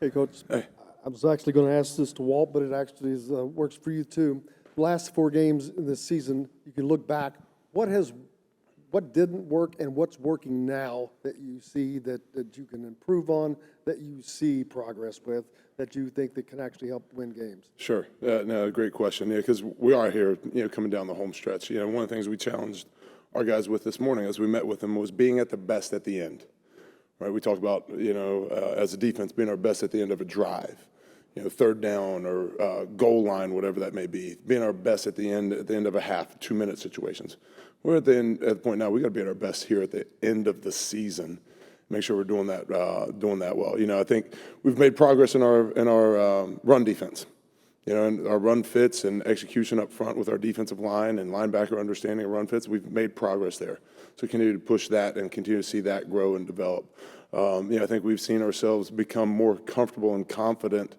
Hey, Coach. Hey. I was actually going to ask this to Walt, but it actually works for you too. The last 4 games in this season, you can look back. What didn't work and what's working now that you see that you can improve on, that you see progress with, that you think that can actually help win games? Sure. No, great question. Yeah, because we are here, coming down the home stretch. One of the things we challenged our guys with this morning as we met with them was being at the best at the end. Right? We talked about, as a defense, being our best at the end of a drive, third down or goal line, whatever that may be, being our best at the end of a half, 2-minute situations. We're at the point now. We got to be at our best here at the end of the season. Make sure we're doing that well. I think we've made progress in our run defense. And our run fits and execution up front with our defensive line and linebacker understanding of run fits, we've made progress there. So continue to push that and continue to see that grow and develop. I think we've seen ourselves become more comfortable and confident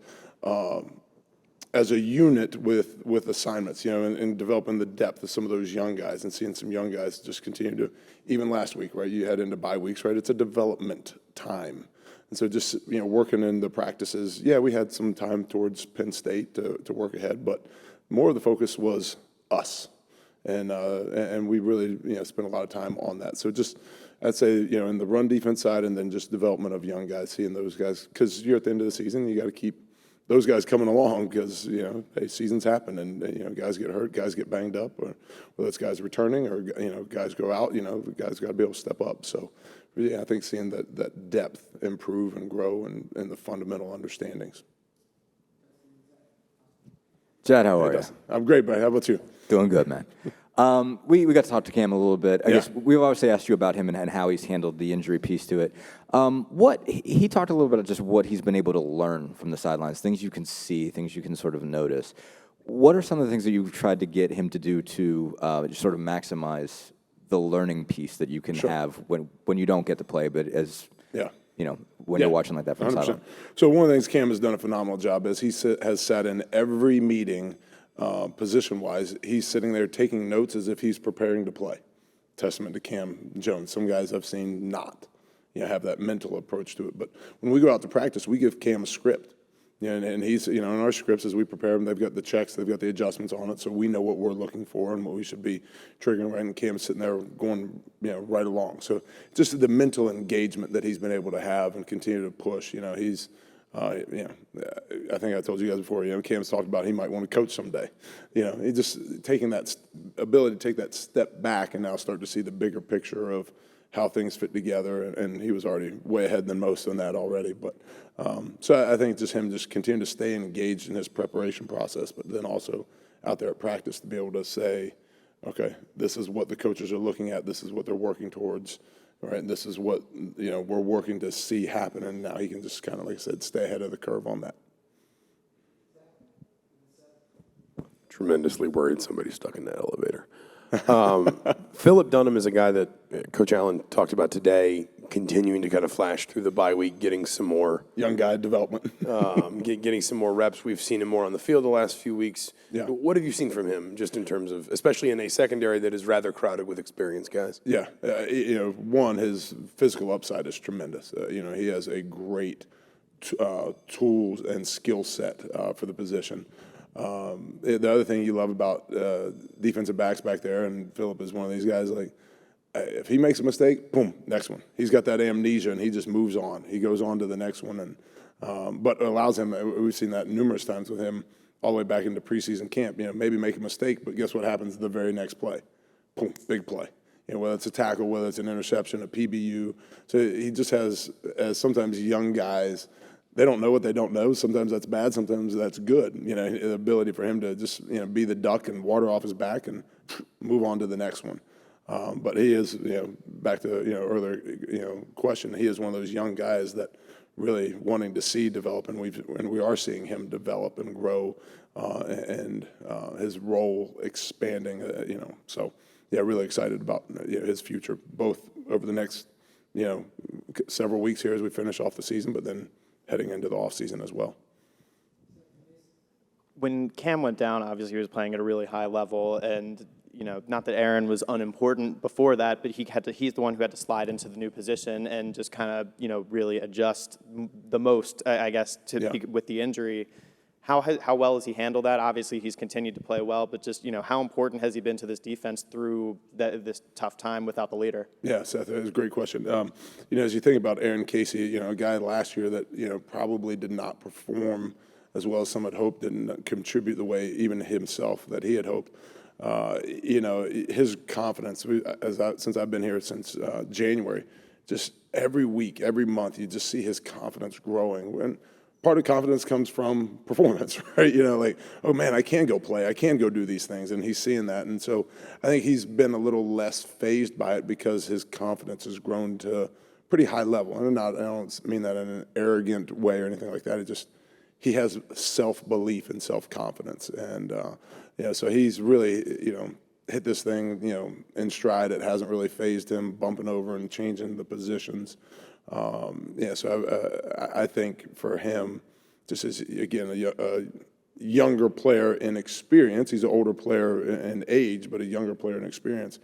as a unit with assignments, and developing the depth of some of those young guys and seeing some young guys just continue to, even last week, right? You head into bye weeks, right? It's a development time. And so just, working in the practices, we had some time towards Penn State to work ahead, but more of the focus was us. And we really, spent a lot of time on that. So just, I'd say, in the run defense side and then just development of young guys, seeing those guys, because you're at the end of the season, you got to keep those guys coming along because, hey, seasons happen and, guys get hurt, guys get banged up, or whether it's guys returning or, guys go out, the guys got to be able to step up. So, really, I think seeing that depth improve and grow and the fundamental understandings. Chad, how are you? I'm great, buddy. How about you? Doing good, man. We got to talk to Cam a little bit. I guess we've obviously asked you about him and how he's handled the injury piece to it. He talked a little bit about just what he's been able to learn from the sidelines, things you can see, things you can sort of notice. What are some of the things that you've tried to get him to do to sort of maximize the learning piece that you can have when you don't get to play, but when you're watching like that from the sideline? So one of the things Cam has done a phenomenal job is he has sat in every meeting. Position-wise, he's sitting there taking notes as if he's preparing to play. Testament to Cam Jones. Some guys I've seen not, have that mental approach to it. But when we go out to practice, we give Cam a script. And he's, in our scripts as we prepare them, they've got the checks, they've got the adjustments on it, so we know what we're looking for and what we should be triggering right. And Cam's sitting there going, right along. So just the mental engagement that he's been able to have and continue to push. He's. I think I told you guys before, Cam's talked about he might want to coach someday. He just taking that ability to take that step back and now start to see the bigger picture of how things fit together. And he was already way ahead than most on that already. But so I think just him just continue to stay engaged in his preparation process, but then also out there at practice to be able to say, okay, this is what the coaches are looking at. This is what they're working towards. All right, and this is what, we're working to see happen, and now he can just kind of, like I said, stay ahead of the curve on that. Tremendously worried somebody's stuck in that elevator. Philip Dunham is a guy that Coach Allen talked about today, continuing to kind of flash through the bye week, getting some more young guy development, getting some more reps. We've seen him more on the field the last few weeks. Yeah. What have you seen from him, just in terms of, especially in a secondary that is rather crowded with experienced guys? Yeah, one, his physical upside is tremendous. He has a great tools and skill set for the position. The other thing you love about defensive backs back there, and Philip is one of these guys, like, if he makes a mistake, boom, next one. He's got that amnesia, and he just moves on. He goes on to the next one, and but it allows him. We've seen that numerous times with him, all the way back into preseason camp. Maybe make a mistake, but guess what happens the very next play? Boom, big play. Whether it's a tackle, whether it's an interception, a PBU. So he just has, as sometimes young guys, they don't know what they don't know. Sometimes that's bad. Sometimes that's good. The ability for him to just be the duck and water off his back and move on to the next one. But he is, back to earlier question. He is one of those young guys that really wanting to see develop, and we are seeing him develop and grow, and his role expanding. So really excited about his future, both over the next several weeks here as we finish off the season, but then heading into the off season as well. When Cam went down, obviously he was playing at a really high level, and not that Aaron was unimportant before that, but he's the one who had to slide into the new position and just kind of, really adjust the most, I guess, with the injury. How well has he handled that? Obviously, he's continued to play well, but just, how important has he been to this defense through this tough time without the leader? Yeah, Seth, that was a great question. As you think about Aaron Casey, a guy last year that, probably did not perform as well as some had hoped, didn't contribute the way even himself that he had hoped. His confidence, since I've been here since January, just every week, every month, you just see his confidence growing. And part of confidence comes from performance, right? Oh man, I can go play, I can go do these things, and he's seeing that. And so I think he's been a little less fazed by it because his confidence has grown to a pretty high level. And I don't mean that in an arrogant way or anything like that. He has self-belief and self-confidence. And, so he's really, hit this thing, in stride. It hasn't really fazed him, bumping over and changing the positions. So I think for him, just as, again, a younger player in experience, he's an older player in age, but a younger player in experience,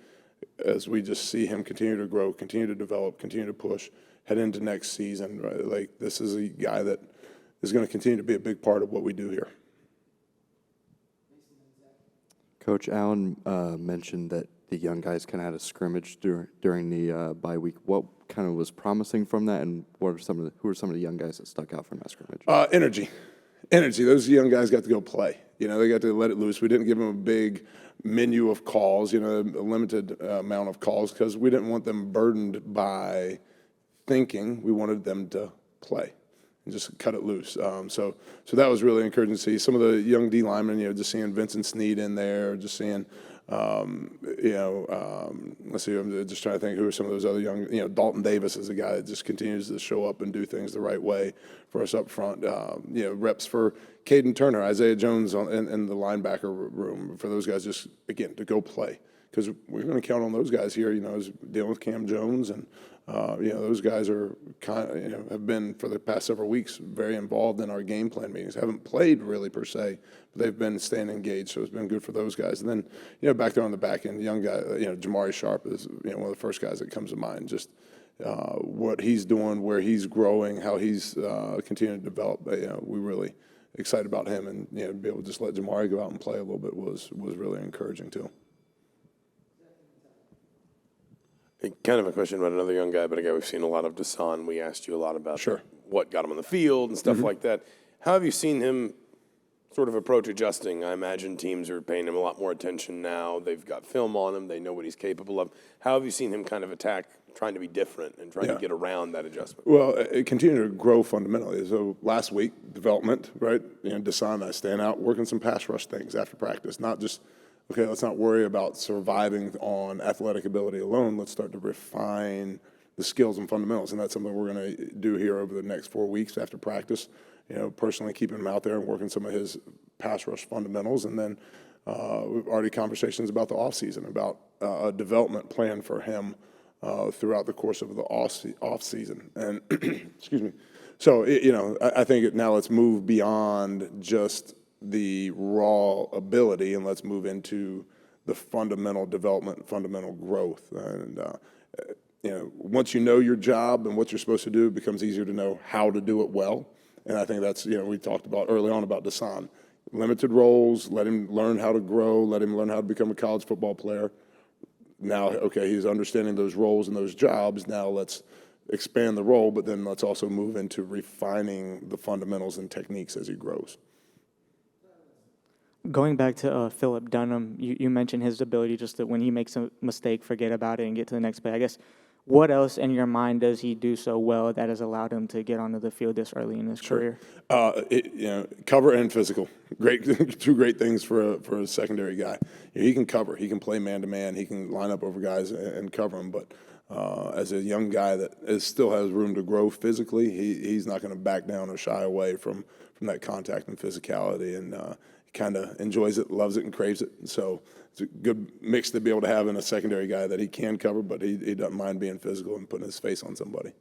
as we just see him continue to grow, continue to develop, continue to push, head into next season, right? Like, this is a guy that is going to continue to be a big part of what we do here. Coach Allen mentioned that the young guys kind of had a scrimmage during the bye week. What kind of was promising from that, and who are some of the young guys that stuck out from that scrimmage? Energy. Those young guys got to go play. They got to let it loose. We didn't give them a big menu of calls, a limited amount of calls, because we didn't want them burdened by thinking. We wanted them to play and just cut it loose. So that was really encouraging to see. Some of the young D linemen, just seeing Vincent Sneed in there, just seeing, let's see, I'm just trying to think who are some of those other young, Dalton Davis is a guy that just continues to show up and do things the right way for us up front. Reps for Caden Turner, Isaiah Jones in the linebacker room, for those guys just, again, to go play. Because we're going to count on those guys here, as dealing with Cam Jones, and those guys are have been for the past several weeks very involved in our game plan meetings. Haven't played really per se, but they've been staying engaged, so it's been good for those guys. And then back there on the back end, young guy, Jamari Sharp is one of the first guys that comes to mind. Just what he's doing, where he's growing, how he's continuing to develop. We really excited about him, and to be able to just let Jamari go out and play a little bit was really encouraging too. Kind of a question about another young guy, but a guy we've seen a lot of, Deshaun. We asked you a lot about what got him on the field and stuff like that. How have you seen him sort of approach adjusting? I imagine teams are paying him a lot more attention now. They've got film on him. They know what he's capable of. How have you seen him kind of attack, trying to be different and trying to get around that adjustment? Well, it continued to grow fundamentally. So last week, development, right? Deshaun and I staying out, working some pass rush things after practice, not just, okay, let's not worry about surviving on athletic ability alone. Let's start to refine the skills and fundamentals. And that's something we're going to do here over the next 4 weeks after practice. Personally keeping him out there and working some of his pass rush fundamentals. And then we've already conversations about the offseason, about a development plan for him throughout the course of the off season. And excuse me. So, I think now let's move beyond just the raw ability, and let's move into the fundamental development, fundamental growth. And, once you know your job and what you're supposed to do, it becomes easier to know how to do it well. And I think that's, we talked about early on about Deshaun. Limited roles, let him learn how to grow, let him learn how to become a college football player. Now, okay, he's understanding those roles and those jobs. Now let's expand the role, but then let's also move into refining the fundamentals and techniques as he grows. Going back to Philip Dunham, you mentioned his ability just to, when he makes a mistake, forget about it and get to the next play. I guess, what else in your mind does he do so well that has allowed him to get onto the field this early in his career? Cover and physical. Great, two great things for a secondary guy. He can cover. He can play man-to-man. He can line up over guys and cover them. But as a young guy that still has room to grow physically, he's not going to back down or shy away from that contact and physicality. And kind of enjoys it, loves it, and craves it. So it's a good mix to be able to have in a secondary guy that he can cover, but he doesn't mind being physical and putting his face on somebody.